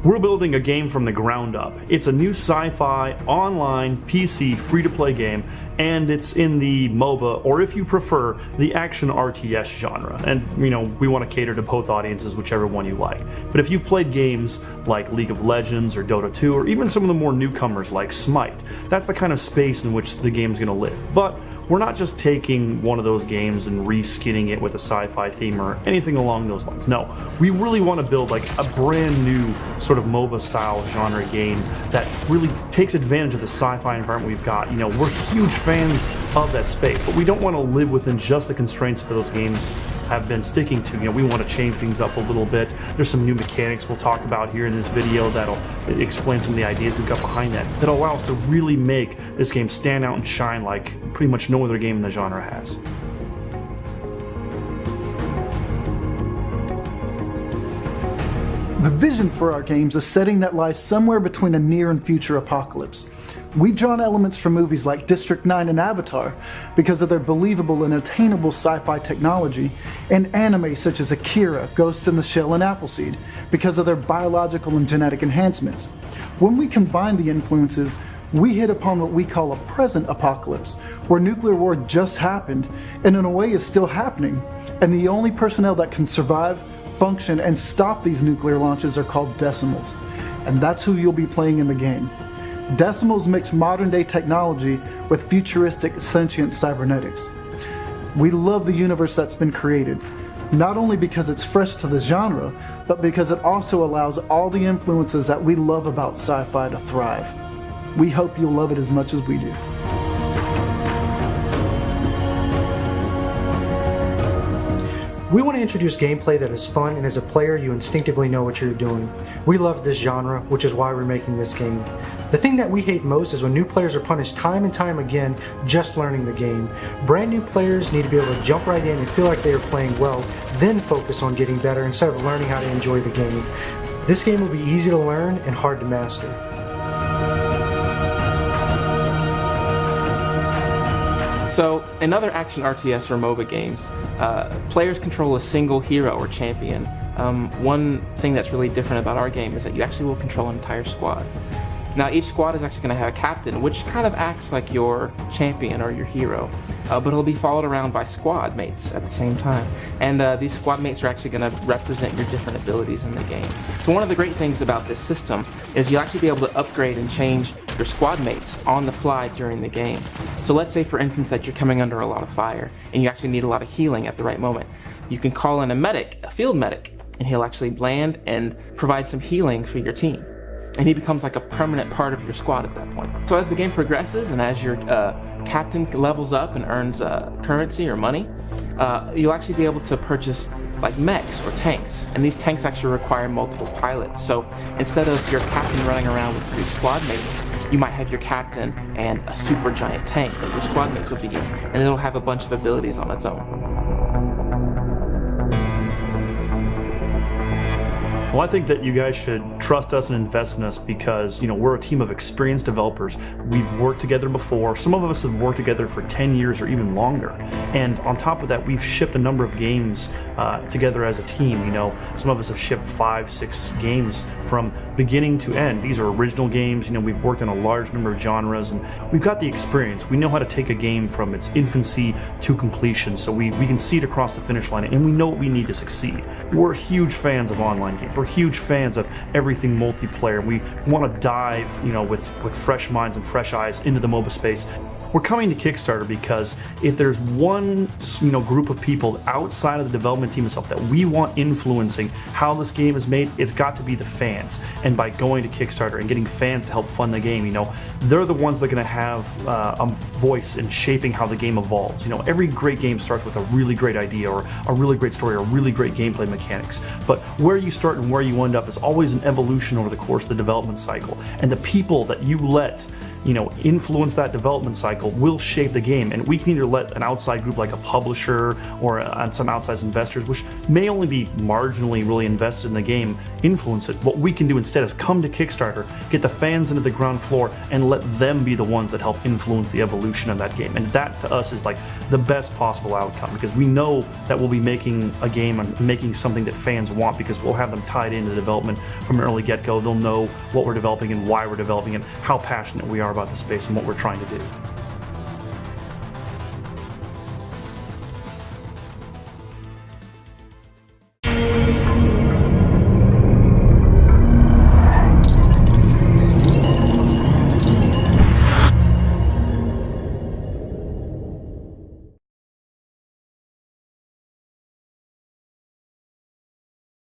We're building a game from the ground up. It's a new sci-fi, online, PC, free-to-play game, and it's in the MOBA, or if you prefer, the action RTS genre. And, we want to cater to both audiences, whichever one you like. But if you've played games like League of Legends or Dota 2, or even some of the more newcomers like Smite, that's the kind of space in which the game's going to live. But we're not just taking one of those games and reskinning it with a sci-fi theme or anything along those lines. No, we really want to build like a brand new sort of MOBA style genre game that really takes advantage of the sci-fi environment we've got. We're huge fans of that space, but we don't want to live within just the constraints that those games have been sticking to. We want to change things up a little bit. There's some new mechanics we'll talk about here in this video that'll explain some of the ideas we've got behind that'll allow us to really make this game stand out and shine like pretty much no other game in the genre has. The vision for our games is a setting that lies somewhere between a near and future apocalypse. We've drawn elements from movies like District 9 and Avatar because of their believable and attainable sci-fi technology, and anime such as Akira, Ghost in the Shell, and Appleseed because of their biological and genetic enhancements. When we combine the influences, we hit upon what we call a present apocalypse, where nuclear war just happened and in a way is still happening, and the only personnel that can survive, function, and stop these nuclear launches are called Decimals. And that's who you'll be playing in the game. Decimals mix modern day technology with futuristic sentient cybernetics. We love the universe that's been created, not only because it's fresh to the genre, but because it also allows all the influences that we love about sci-fi to thrive. We hope you'll love it as much as we do. We want to introduce gameplay that is fun, and as a player you instinctively know what you're doing. We love this genre, which is why we're making this game. The thing that we hate most is when new players are punished time and time again just learning the game. Brand new players need to be able to jump right in and feel like they are playing well, then focus on getting better instead of learning how to enjoy the game. This game will be easy to learn and hard to master. So, in other action RTS or MOBA games, players control a single hero or champion. One thing that's really different about our game is that you actually will control an entire squad. Now, each squad is actually going to have a captain, which kind of acts like your champion or your hero, but it'll be followed around by squad mates at the same time. And these squad mates are actually going to represent your different abilities in the game. So one of the great things about this system is you'll actually be able to upgrade and change your squad mates on the fly during the game. So let's say, for instance, that you're coming under a lot of fire and you actually need a lot of healing at the right moment. You can call in a medic, a field medic, and he'll actually land and provide some healing for your team. And he becomes like a permanent part of your squad at that point. So as the game progresses and as your captain levels up and earns currency or money, you'll actually be able to purchase like mechs or tanks. And these tanks actually require multiple pilots. So instead of your captain running around with 3 squad mates, you might have your captain and a super giant tank that your squad mates will be in. And it'll have a bunch of abilities on its own. Well, I think that you guys should trust us and invest in us because, we're a team of experienced developers. We've worked together before. Some of us have worked together for 10 years or even longer. And on top of that, we've shipped a number of games together as a team. Some of us have shipped 5, 6 games from beginning to end. These are original games. We've worked in a large number of genres, and we've got the experience. We know how to take a game from its infancy to completion, so we can see it across the finish line, and we know what we need to succeed. We're huge fans of online games. We're huge fans of everything multiplayer. We want to dive, with fresh minds and fresh eyes into the MOBA space. We're coming to Kickstarter because if there's one group of people outside of the development team itself that we want influencing how this game is made, it's got to be the fans. And by going to Kickstarter and getting fans to help fund the game, they're the ones that are going to have a voice in shaping how the game evolves. Every great game starts with a really great idea or a really great story or really great gameplay mechanics. But where you start and where you end up is always an evolution over the course of the development cycle. And the people that you let influence that development cycle will shape the game. And we can either let an outside group like a publisher or some outside investors, which may only be marginally really invested in the game, influence it. What we can do instead is come to Kickstarter, get the fans into the ground floor, and let them be the ones that help influence the evolution of that game. And that to us is like the best possible outcome, because we know that we'll be making a game and making something that fans want, because we'll have them tied into the development from an early get-go. They'll know what we're developing and why we're developing it, how passionate we are about the space and what we're trying to do.